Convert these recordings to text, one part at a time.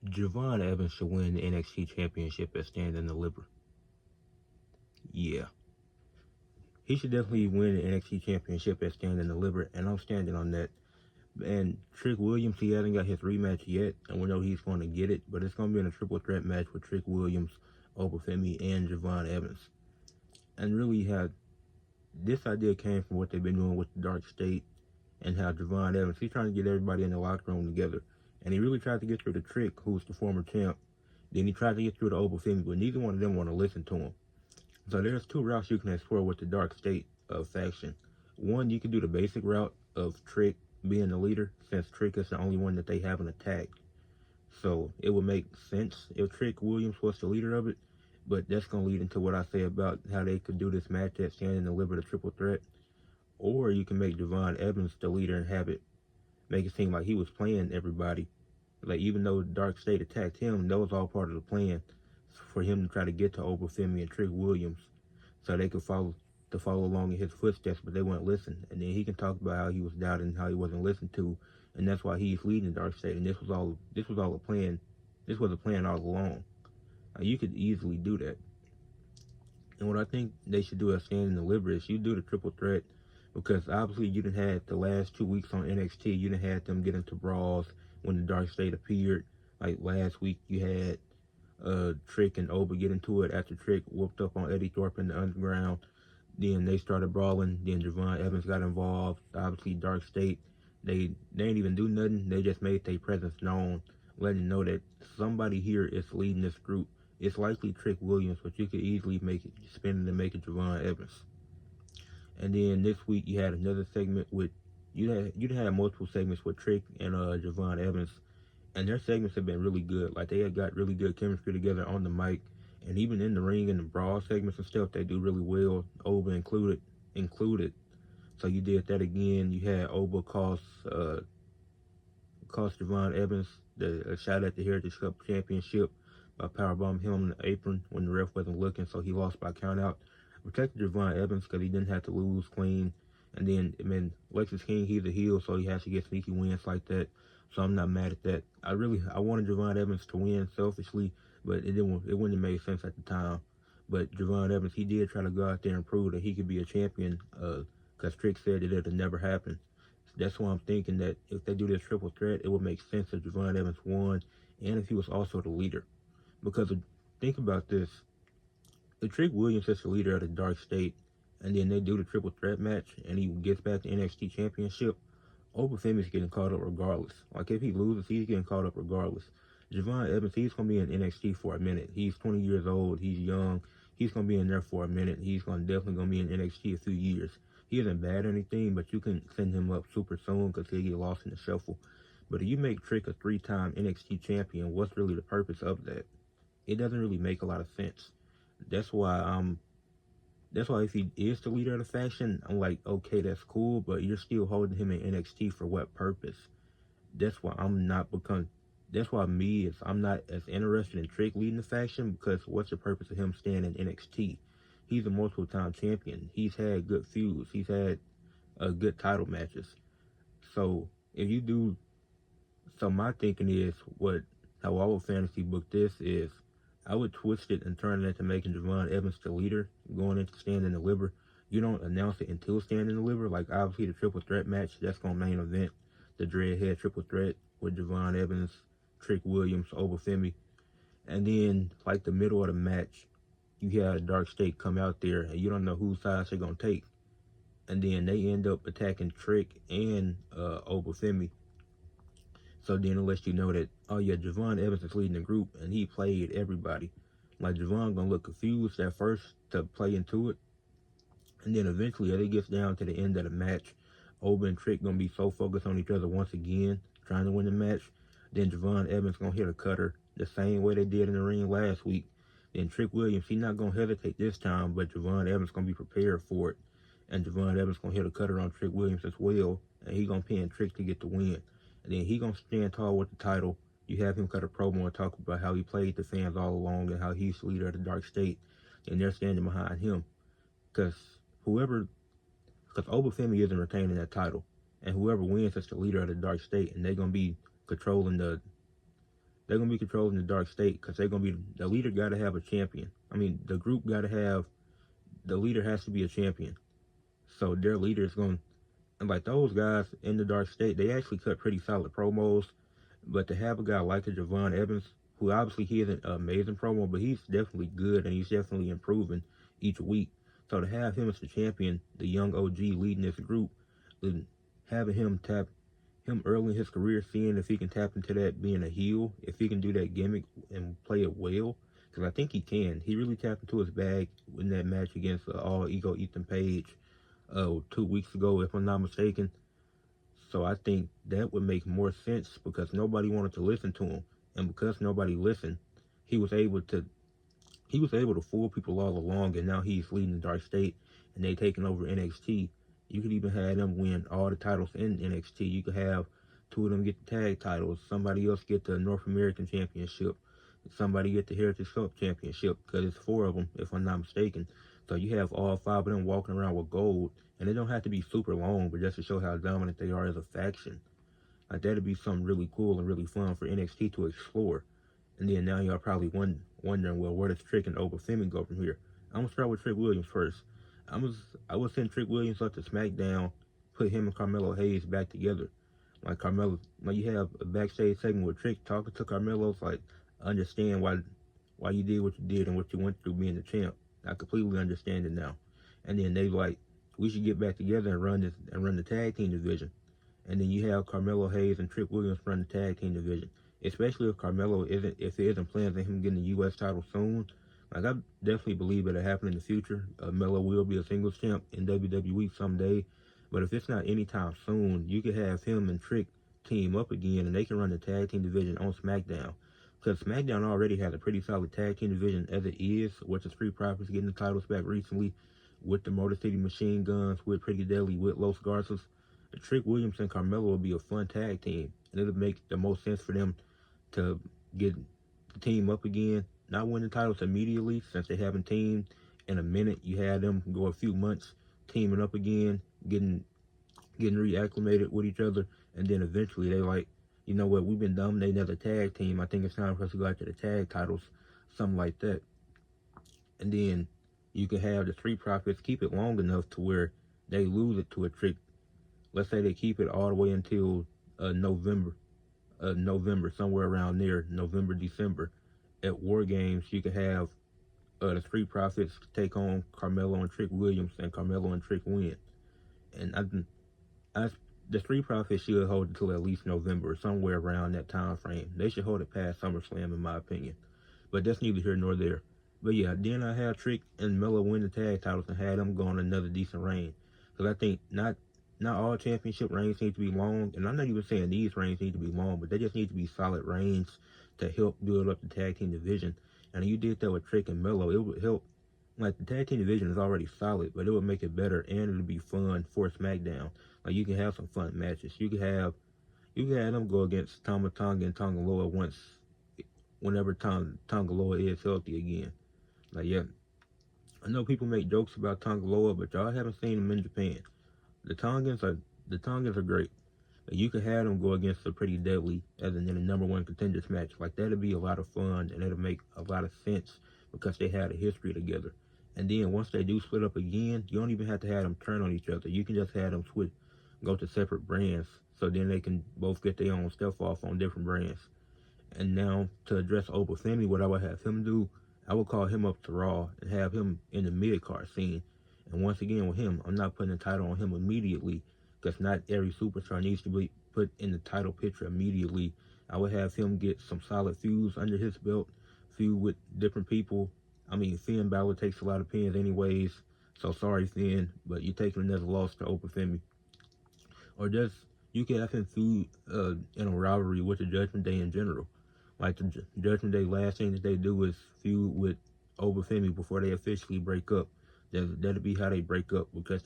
Javon Evans should win the NXT Championship at Stand and Deliver. Yeah. He should definitely win the NXT Championship at Stand and Deliver, and I'm standing on that. And Trick Williams, he hasn't got his rematch yet, and we know he's going to get it, but it's going to be in a triple threat match with Trick Williams, Obafemi, and Javon Evans. And really, this idea came from what they've been doing with the Dark State and how Javon Evans, he's trying to get everybody in the locker room together. And he really tried to get through to Trick, who's the former champ. Then he tried to get through to Obafemi, but neither one of them want to listen to him. So there's two routes you can explore with the Dark State faction. One, you can do the basic route of Trick being the leader, since Trick is the only one that they haven't attacked. So it would make sense if Trick Williams was the leader of it, but that's going to lead into what I say about how they could do this match at Stand and Deliver the triple threat. Or you can make Javon Evans the leader and have it make it seem like he was playing everybody. Like, even though Dark State attacked him, that was all part of the plan for him to try to get to Obafemi and Trick Williams so they could follow along in his footsteps, but they wouldn't listen. And then he can talk about how he was doubted and how he wasn't listened to, and that's why he's leading Dark State. And this was all a plan. This was a plan all along. You could easily do that. And what I think they should do at Stand and Deliver is you do the triple threat, because obviously you didn't have the last 2 weeks on NXT, you didn't have them get into brawls when the Dark State appeared. Like last week you had Trick and Oba get into it after Trick whooped up on Eddie Thorpe in the underground. Then they started brawling. Then Javon Evans got involved. Obviously Dark State, they didn't even do nothing. They just made their presence known, letting know that somebody here is leading this group. It's likely Trick Williams, but you could easily spin it and make it Javon Evans. And then this week you had another segment with you had multiple segments with Trick and Javon Evans, and their segments have been really good. Like, they had got really good chemistry together on the mic, and even in the ring and the brawl segments and stuff, they do really well. Oba included. So you did that again. You had Oba cost Javon Evans the shot at the Heritage Cup championship by powerbombing him in the apron when the ref wasn't looking, so he lost by countout. Protected Javon Evans because he didn't have to lose clean. And then, Lexis King, he's a heel, so he has to get sneaky wins like that. So I'm not mad at that. I wanted Javon Evans to win selfishly, but it wouldn't have made sense at the time. But Javon Evans, he did try to go out there and prove that he could be a champion, because Trick said that it'll never happen. That's why I'm thinking that if they do this triple threat, it would make sense if Javon Evans won, and if he was also the leader. Because think about this. If Trick Williams is the leader of the Dark State, and then they do the triple threat match, and he gets back the NXT Championship, Obafemi's getting caught up regardless. Like, if he loses, he's getting caught up regardless. Javon Evans, he's going to be in NXT for a minute. He's 20 years old. He's young. He's going to be in there for a minute. He's definitely going to be in NXT a few years. He isn't bad or anything, but you can send him up super soon because he'll get lost in the shuffle. But if you make Trick a 3-time NXT champion, what's really the purpose of that? It doesn't really make a lot of sense. That's why if he is the leader of the faction, I'm like, okay, that's cool, but you're still holding him in NXT for what purpose? That's why I'm not as interested in Trick leading the faction, because what's the purpose of him staying in NXT? He's a multiple time champion. He's had good feuds. He's had good title matches. So my thinking is how I would fantasy book this is, I would twist it and turn it into making Javon Evans the leader going into Stand and Deliver. You don't announce it until Stand and Deliver. Like, obviously the triple threat match, that's going to main event the Dreadhead triple threat with Javon Evans, Trick Williams, Obafemi. And then, like, the middle of the match, you have Dark State come out there, and you don't know whose side they're going to take. And then they end up attacking Trick and Obafemi. So then it lets you know that, oh yeah, Javon Evans is leading the group, and he played everybody. Like, Javon gonna look confused at first to play into it, and then eventually, as it gets down to the end of the match, Oba and Trick gonna be so focused on each other once again, trying to win the match. Then Javon Evans gonna hit a cutter the same way they did in the ring last week. Then Trick Williams, he's not gonna hesitate this time, but Javon Evans gonna be prepared for it, and Javon Evans gonna hit a cutter on Trick Williams as well, and he gonna pin Trick to get the win. And then he gonna stand tall with the title. You have him cut a promo and talk about how he played the fans all along and how he's the leader of the Dark State, and they're standing behind him. Because Obafemi isn't retaining that title, and whoever wins is the leader of the Dark State, and they're gonna be controlling the they're gonna be controlling the dark state because they're gonna be the leader. Got to have a champion. I mean, the group got to have the leader has to be a champion. So their leader is going, and like those guys in the dark state, they actually cut pretty solid promos. But to have a guy like the Javon Evans, who obviously he isn't an amazing promo, but he's definitely good and he's definitely improving each week. So to have him as the champion, the young OG leading this group, and having him tap him early in his career, seeing if he can tap into that being a heel, if he can do that gimmick and play it well, because I think he can. He really tapped into his bag in that match against All Ego Ethan Page 2 weeks ago, if I'm not mistaken. So I think that would make more sense because nobody wanted to listen to him, and because nobody listened, he was able to fool people all along, and now he's leading the Dark State, and they taking over NXT. You could even have them win all the titles in NXT. You could have two of them get the tag titles, somebody else get the North American Championship, somebody get the Heritage Cup Championship, because it's 4 of them, if I'm not mistaken. So you have all 5 of them walking around with gold, and they don't have to be super long, but just to show how dominant they are as a faction. Like, that'd be something really cool and really fun for NXT to explore. And then now y'all probably wondering, well, where does Trick and Obafemi go from here? I'm gonna start with Trick Williams first. I would send Trick Williams up to SmackDown, put him and Carmelo Hayes back together. Like Carmelo, like you have a backstage segment with Trick talking to Carmelo, like, understand why you did what you did and what you went through being the champ. I completely understand it now. And then they like, we should get back together and run the tag team division. And then you have Carmelo Hayes and Trick Williams run the tag team division. Especially if Carmelo if there isn't plans on him getting the U.S. title soon. Like, I definitely believe it'll happen in the future. Melo will be a singles champ in WWE someday. But if it's not anytime soon, you could have him and Trick team up again, and they can run the tag team division on SmackDown. Because SmackDown already has a pretty solid tag team division as it is, with the Street Profits getting the titles back recently, with the Motor City Machine Guns, with Pretty Deadly, with Los Garças. Trick Williams and Carmelo will be a fun tag team, and it'll make the most sense for them to get the team up again, not win the titles immediately since they haven't teamed in a minute. You had them go a few months teaming up again, getting reacclimated with each other, and then eventually they like, you know what, we've been dominating as a tag team. I think it's time for us to go after the tag titles, something like that. And then you can have the Street Profits keep it long enough to where they lose it to a Trick. Let's say they keep it all the way until November, somewhere around there, November, December. At War Games, you could have the Street Profits take on Carmelo and Trick Williams, and Carmelo and Trick win. And the Street Profits should hold until at least November, somewhere around that time frame. They should hold it past SummerSlam, in my opinion. But that's neither here nor there. But yeah, then I have Trick and Melo win the tag titles and have them go on another decent reign. Because I think not all championship reigns need to be long, and I'm not even saying these reigns need to be long, but they just need to be solid reigns to help build up the tag team division. And you did that with Trick and Melo, it would help. Like, the tag team division is already solid, but it would make it better, and it would be fun for SmackDown. Like, you can have some fun matches. You can have them go against Tama Tonga and Tonga Loa whenever Tonga Loa is healthy again. Like, yeah, I know people make jokes about Tonga Loa, but y'all haven't seen them in Japan. The Tongans are great. You could have them go against the Pretty Deadly as in the number 1 contenders match. Like, that'd be a lot of fun, and it'll make a lot of sense because they had a history together. And then once they do split up again, you don't even have to have them turn on each other. You can just have them go to separate brands, so then they can both get their own stuff off on different brands. And now, to address Obafemi, what I would have him do, I would call him up to Raw and have him in the mid-card scene. And once again with him, I'm not putting the title on him immediately, because not every superstar needs to be put in the title picture immediately. I would have him get some solid feuds under his belt, feud with different people. I mean, Finn Balor takes a lot of pins anyways, so sorry Finn, but you're taking another loss to Obafemi. Or just, you can have him feud in a rivalry with the Judgment Day in general. Like, the Judgment Day, last thing that they do is feud with Obafemi before they officially break up. That'll be how they break up, because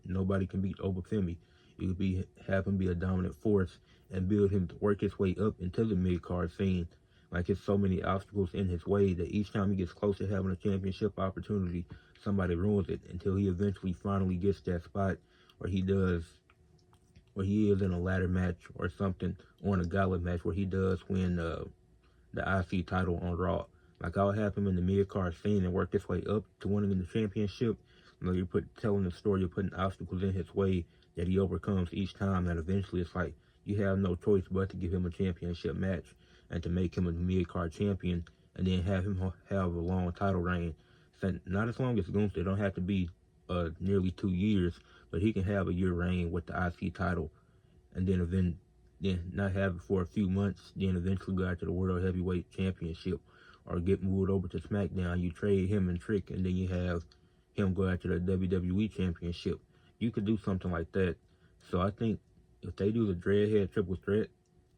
nobody can beat Obafemi. You could have him be a dominant force and build him to work his way up into the mid-card scene. Like, there's so many obstacles in his way that each time he gets close to having a championship opportunity, somebody ruins it until he eventually finally gets that spot where he is in a ladder match or something, or in a gauntlet match where he does win the IC title on Raw. Like, I'll have him in the mid-card scene and work his way up to winning the championship. You know, you're telling the story, you're putting obstacles in his way that he overcomes each time, and eventually it's like you have no choice but to give him a championship match and to make him a mid-card champion, and then have him have a long title reign. So not as long as Gunther. It don't have to be nearly 2 years, but he can have a year reign with the IC title, and then not have it for a few months, then eventually go out to the World Heavyweight Championship, or get moved over to SmackDown. You trade him and Trick, and then you have him go out to the WWE Championship. You could do something like that. So I think if they do the Dreadhead Triple Threat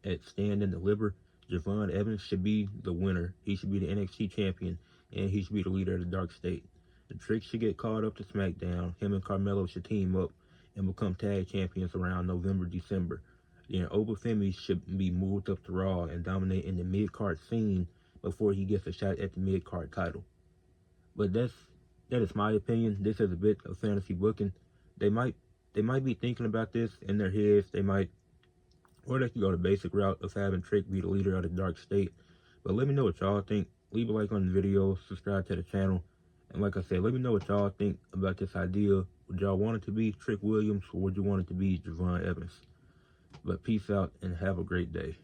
at Stand and Deliver, Javon Evans should be the winner. He should be the NXT champion, and he should be the leader of the Dark State. The Trick should get called up to SmackDown. Him and Carmelo should team up and become tag champions around November, December. Then Obafemi should be moved up to Raw and dominate in the mid-card scene before he gets a shot at the mid-card title. But that is my opinion. This is a bit of fantasy booking. They might be thinking about this in their heads. Or they could go the basic route of having Trick be the leader of the Dark State. But let me know what y'all think. Leave a like on the video, subscribe to the channel, and like I said, let me know what y'all think about this idea. Would y'all want it to be Trick Williams, or would you want it to be Javon Evans? But peace out and have a great day.